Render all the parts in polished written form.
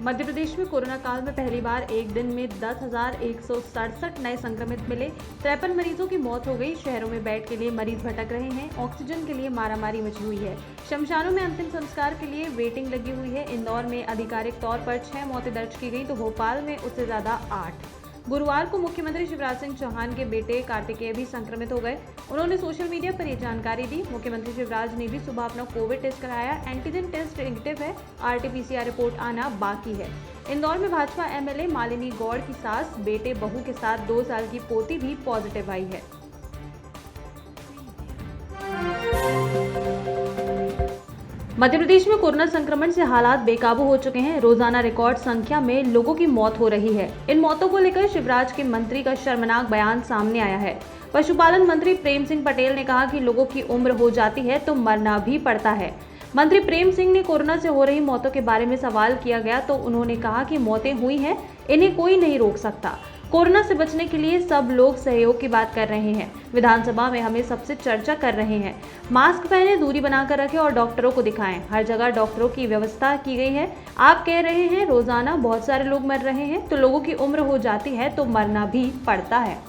मध्य प्रदेश में कोरोना काल में पहली बार एक दिन में 10,167 नए संक्रमित मिले। 53 मरीजों की मौत हो गई। शहरों में बेड के लिए मरीज भटक रहे हैं। ऑक्सीजन के लिए मारामारी मची हुई है। शमशानों में अंतिम संस्कार के लिए वेटिंग लगी हुई है। इंदौर में आधिकारिक तौर पर 6 मौतें दर्ज की गई तो भोपाल में उससे ज्यादा 8। गुरुवार को मुख्यमंत्री शिवराज सिंह चौहान के बेटे कार्तिकेय भी संक्रमित हो गए। उन्होंने सोशल मीडिया पर यह जानकारी दी। मुख्यमंत्री शिवराज ने भी सुबह अपना कोविड टेस्ट कराया। एंटीजन टेस्ट नेगेटिव है। RT-PCR रिपोर्ट आना बाकी है। इंदौर में भाजपा MLA मालिनी गौड़ की सास, बेटे, बहू के साथ 2 साल की पोती भी पॉजिटिव आई है। मध्य प्रदेश में कोरोना संक्रमण से हालात बेकाबू हो चुके हैं। रोजाना रिकॉर्ड संख्या में लोगों की मौत हो रही है। इन मौतों को लेकर शिवराज के मंत्री का शर्मनाक बयान सामने आया है। पशुपालन मंत्री प्रेम सिंह पटेल ने कहा कि लोगों की उम्र हो जाती है तो मरना भी पड़ता है। मंत्री प्रेम सिंह ने कोरोना से हो रही मौतों के बारे में सवाल किया गया तो उन्होंने कहा कि मौतें हुई हैं, इन्हें कोई नहीं रोक सकता। कोरोना से बचने के लिए सब लोग सहयोग की बात कर रहे हैं। विधानसभा में हमें सबसे चर्चा कर रहे हैं। मास्क पहने, दूरी बनाकर रखें और डॉक्टरों को दिखाएं। हर जगह डॉक्टरों की व्यवस्था की गई है। आप कह रहे हैं रोजाना बहुत सारे लोग मर रहे हैं, तो लोगों की उम्र हो जाती है तो मरना भी पड़ता है।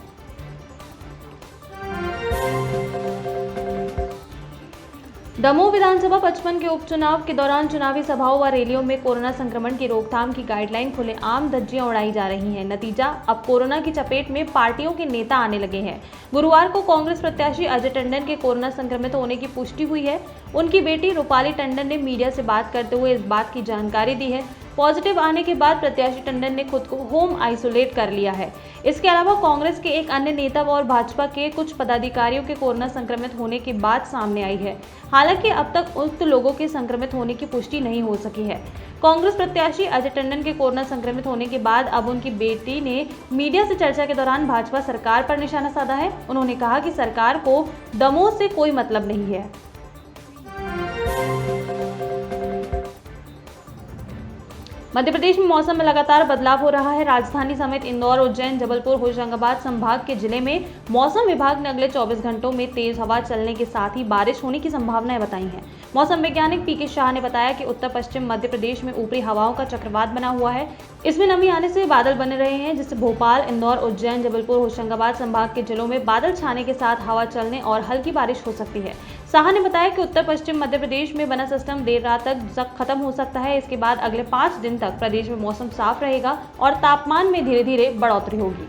दमोह विधानसभा 55 के उपचुनाव के दौरान चुनावी सभाओं व रैलियों में कोरोना संक्रमण की रोकथाम की गाइडलाइन खुलेआम धज्जियां उड़ाई जा रही हैं। नतीजा, अब कोरोना की चपेट में पार्टियों के नेता आने लगे हैं। गुरुवार को कांग्रेस प्रत्याशी अजय टंडन के कोरोना संक्रमित होने की पुष्टि हुई है। उनकी बेटी रूपाली टंडन ने मीडिया से बात करते हुए इस बात की जानकारी दी है। पॉजिटिव आने के बाद प्रत्याशी टंडन ने खुद को होम आइसोलेट कर लिया है। इसके अलावा कांग्रेस के एक अन्य नेता और भाजपा के कुछ पदाधिकारियों के कोरोना संक्रमित होने की बात सामने आई है। हालांकि अब तक उक्त लोगों के संक्रमित होने की पुष्टि नहीं हो सकी है। कांग्रेस प्रत्याशी अजय टंडन के कोरोना संक्रमित होने के बाद अब उनकी बेटी ने मीडिया से चर्चा के दौरान भाजपा सरकार पर निशाना साधा है। उन्होंने कहा कि सरकार को दमोह से कोई मतलब नहीं है। मध्य प्रदेश में मौसम में लगातार बदलाव हो रहा है। राजधानी समेत इंदौर, उज्जैन, जबलपुर, होशंगाबाद संभाग के जिले में मौसम विभाग ने अगले 24 घंटों में तेज हवा चलने के साथ ही बारिश होने की संभावनाएं बताई हैं। मौसम वैज्ञानिक PK शाह ने बताया कि उत्तर पश्चिम मध्य प्रदेश में ऊपरी हवाओं का चक्रवात बना हुआ है। इसमें नमी आने से बादल बने रहे हैं, जिससे भोपाल, इंदौर, उज्जैन, जबलपुर, होशंगाबाद संभाग के जिलों में बादल छाने के साथ हवा चलने और हल्की बारिश हो सकती है। शाह ने बताया कि उत्तर पश्चिम मध्य प्रदेश में बना सिस्टम देर रात तक खत्म हो सकता है। इसके बाद अगले 5 दिन तक प्रदेश में मौसम साफ रहेगा और तापमान में धीरे धीरे बढ़ोतरी होगी।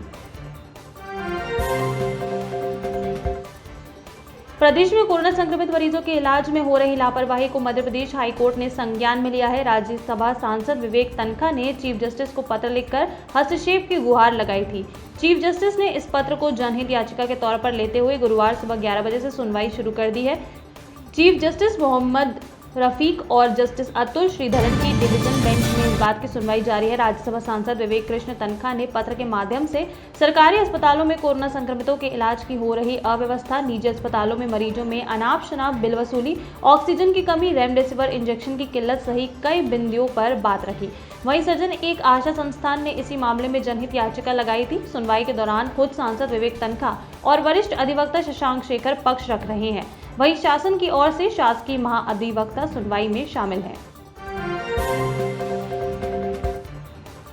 प्रदेश में कोरोना संक्रमित मरीजों के इलाज में हो रही लापरवाही को मध्य प्रदेश हाईकोर्ट ने संज्ञान में लिया है। राज्यसभा सांसद विवेक तन्खा ने चीफ जस्टिस को पत्र लिखकर हस्तक्षेप की गुहार लगाई थी। चीफ जस्टिस ने इस पत्र को जनहित याचिका के तौर पर लेते हुए गुरुवार सुबह 11 बजे से सुनवाई शुरू कर दी है। चीफ जस्टिस मोहम्मद रफीक और जस्टिस अतुल श्रीधरन की डिवीजन बेंच में इस बात की सुनवाई जारी है। राज्यसभा सांसद विवेक कृष्ण तन्खा ने पत्र के माध्यम से सरकारी अस्पतालों में कोरोना संक्रमितों के इलाज की हो रही अव्यवस्था, निजी अस्पतालों में मरीजों में अनाप शनाप बिल वसूली, ऑक्सीजन की कमी, रेमडेसिविर इंजेक्शन की किल्लत सहित कई बिंदुओं पर बात रखी। वहीं सजन एक आशा संस्थान ने इसी मामले में जनहित याचिका लगाई थी। सुनवाई के दौरान खुद सांसद विवेक तन्खा और वरिष्ठ अधिवक्ता शशांक शेखर पक्ष रख रहे हैं। वहीं शासन की ओर से शासकीय महाअधिवक्ता सुनवाई में शामिल हैं।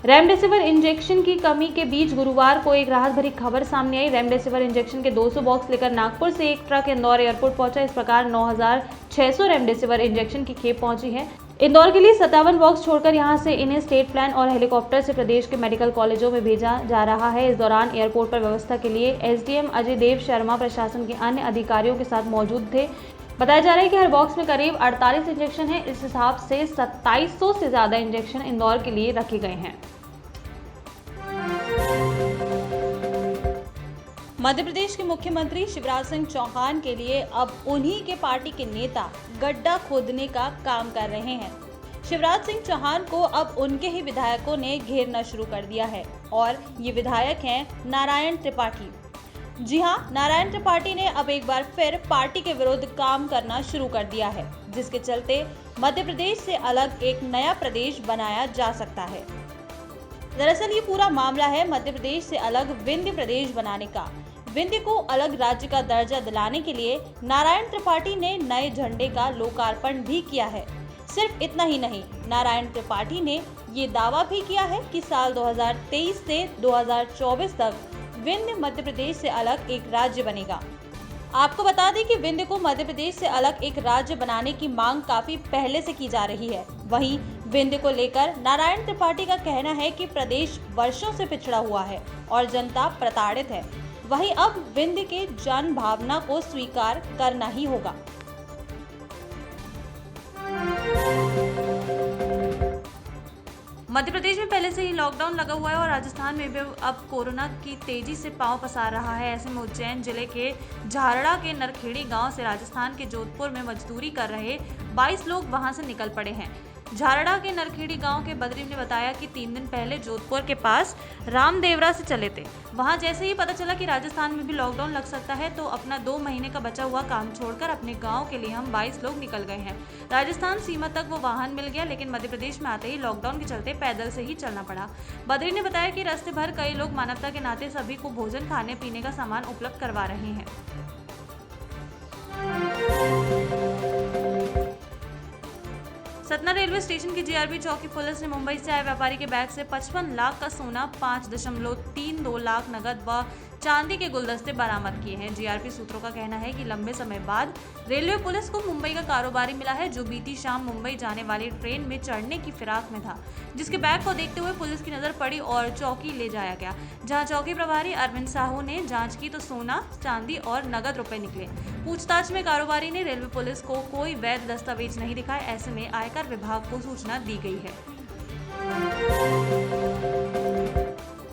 रेमडेसिविर इंजेक्शन की कमी के बीच गुरुवार को एक राहत भरी खबर सामने आई। रेमडेसिविर इंजेक्शन के 200 बॉक्स लेकर नागपुर से एक ट्रक इंदौर एयरपोर्ट पहुंचा। इस प्रकार 9,600 रेमडेसिविर इंजेक्शन की खेप पहुंची है। इंदौर के लिए 57 बॉक्स छोड़कर यहां से इन्हें स्टेट प्लान और हेलीकॉप्टर से प्रदेश के मेडिकल कॉलेजों में भेजा जा रहा है। इस दौरान एयरपोर्ट पर व्यवस्था के लिए SDM अजय देव शर्मा प्रशासन के अन्य अधिकारियों के साथ मौजूद थे। बताया जा रहा है कि हर बॉक्स में करीब 48 इंजेक्शन है। इस हिसाब से 2700 से ज्यादा इंजेक्शन इंदौर के लिए रखे गए हैं। मध्य प्रदेश के मुख्यमंत्री शिवराज सिंह चौहान के लिए अब उन्हीं के पार्टी के नेता गड्ढा खोदने का काम कर रहे हैं। शिवराज सिंह चौहान को अब उनके ही विधायकों ने घेरना शुरू कर दिया है और ये विधायक हैं नारायण त्रिपाठी। जी हां, नारायण त्रिपाठी ने अब एक बार फिर पार्टी के विरुद्ध काम करना शुरू कर दिया है, जिसके चलते मध्य प्रदेश से अलग एक नया प्रदेश बनाया जा सकता है। दरअसल ये पूरा मामला है मध्य प्रदेश से अलग विंध्य प्रदेश बनाने का। विंध्य को अलग राज्य का दर्जा दिलाने के लिए नारायण त्रिपाठी ने नए झंडे का लोकार्पण भी किया है। सिर्फ इतना ही नहीं, नारायण त्रिपाठी ने ये दावा भी किया है कि साल 2023 से 2024 तक विंध्य मध्य प्रदेश से अलग एक राज्य बनेगा। आपको बता दें कि विंध्य को मध्य प्रदेश से अलग एक राज्य बनाने की मांग काफी पहले से की जा रही है। वहीं विंध्य को लेकर नारायण त्रिपाठी का कहना है कि प्रदेश वर्षों से पिछड़ा हुआ है और जनता प्रताड़ित है। वहीं अब विंध्य के जन भावना को स्वीकार करना ही होगा। मध्य प्रदेश में पहले से ही लॉकडाउन लगा हुआ है और राजस्थान में भी अब कोरोना की तेजी से पांव पसार रहा है। ऐसे में उज्जैन जिले के झारड़ा के नरखेड़ी गांव से राजस्थान के जोधपुर में मजदूरी कर रहे 22 लोग वहां से निकल पड़े हैं। झारड़ा के नरखेड़ी गांव के बद्री ने बताया कि 3 दिन पहले जोधपुर के पास रामदेवरा से चले थे। वहां जैसे ही पता चला कि राजस्थान में भी लॉकडाउन लग सकता है तो अपना 2 महीने का बचा हुआ काम छोड़कर अपने गांव के लिए हम 22 लोग निकल गए हैं। राजस्थान सीमा तक वो वाहन मिल गया, लेकिन मध्य प्रदेश में आते ही लॉकडाउन के चलते पैदल से ही चलना पड़ा। बद्री ने बताया कि रास्ते भर कई लोग मानवता के नाते सभी को भोजन, खाने पीने का सामान उपलब्ध करवा रहे हैं। सतना रेलवे स्टेशन की जीआरपी चौकी पुलिस ने मुंबई से आए व्यापारी के बैग से 55 लाख का सोना, 5.32 लाख नगद व चांदी के गुलदस्ते बरामद किए हैं। जीआरपी सूत्रों का कहना है कि लंबे समय बाद रेलवे पुलिस को मुंबई का कारोबारी मिला है जो बीती शाम मुंबई जाने वाली ट्रेन में चढ़ने की फिराक में था, जिसके बैग को देखते हुए पुलिस की नजर पड़ी और चौकी ले जाया गया। जहां चौकी प्रभारी अरविंद साहू ने जांच की तो सोना, चांदी और नगद रुपए निकले। पूछताछ में कारोबारी ने रेलवे पुलिस को कोई वैध दस्तावेज नहीं दिखाए। ऐसे में आयकर विभाग को सूचना दी गई है।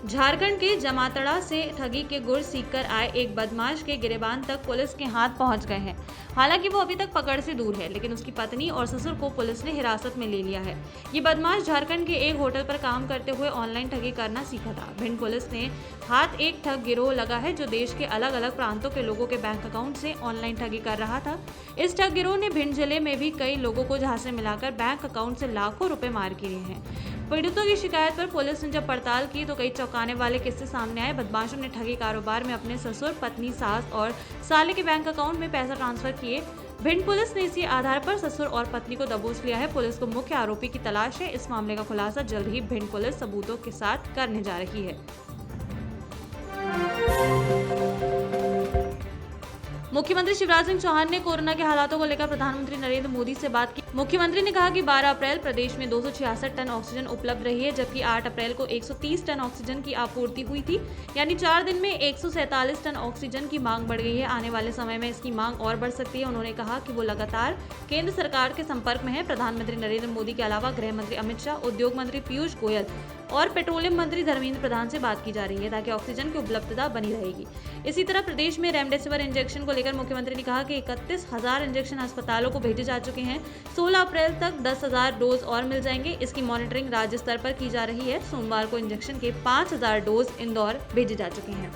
झारखंड के जमातड़ा से ठगी के गुर सीखकर आए एक बदमाश के गिरेबान तक पुलिस के हाथ पहुंच गए हैं। हालांकि वो अभी तक पकड़ से दूर है, लेकिन उसकी पत्नी और ससुर को पुलिस ने हिरासत में ले लिया है। ये बदमाश झारखंड के एक होटल पर काम करते हुए ऑनलाइन ठगी करना सीखा था। भिंड पुलिस ने हाथ एक ठग गिरोह लगा है जो देश के अलग अलग प्रांतों के लोगों के बैंक अकाउंट से ऑनलाइन ठगी कर रहा था। इस ठग गिरोह ने भिंड जिले में भी कई लोगों को झांसे मिलाकर बैंक अकाउंट से लाखों रुपए मार किए हैं। पीड़ितों की शिकायत पर पुलिस ने जब पड़ताल की तो कई चौंकाने वाले किस्से सामने आए। बदमाशों ने ठगी कारोबार में अपने ससुर, पत्नी, सास और साले के बैंक अकाउंट में पैसा ट्रांसफर किए। भिंड पुलिस ने इसी आधार पर ससुर और पत्नी को दबोच लिया है। पुलिस को मुख्य आरोपी की तलाश है। इस मामले का खुलासा जल्द ही भिंड पुलिस सबूतों के साथ करने जा रही है। मुख्यमंत्री शिवराज सिंह चौहान ने कोरोना के हालातों को लेकर प्रधानमंत्री नरेंद्र मोदी से बात की। मुख्यमंत्री ने कहा कि 12 अप्रैल प्रदेश में 266 टन ऑक्सीजन उपलब्ध रही है, जबकि 8 अप्रैल को 130 टन ऑक्सीजन की आपूर्ति हुई थी। यानी 4 दिन में 147 टन ऑक्सीजन की मांग बढ़ गई है। आने वाले समय में इसकी मांग और बढ़ सकती है। उन्होंने कहा कि वो लगातार केंद्र सरकार के संपर्क में है। प्रधानमंत्री नरेंद्र मोदी के अलावा गृह मंत्री अमित शाह, उद्योग मंत्री पीयूष गोयल और पेट्रोलियम मंत्री धर्मेंद्र प्रधान से बात की जा रही है ताकि ऑक्सीजन की उपलब्धता बनी रहेगी। इसी तरह प्रदेश में रेमडेसिविर इंजेक्शन को लेकर मुख्यमंत्री ने कहा कि 31,000 इंजेक्शन अस्पतालों को भेजे जा चुके हैं। 16 अप्रैल तक 10,000 डोज और मिल जाएंगे। इसकी मॉनिटरिंग राज्य स्तर पर की जा रही है। सोमवार को इंजेक्शन के 5,000 डोज इंदौर भेजे जा चुके हैं।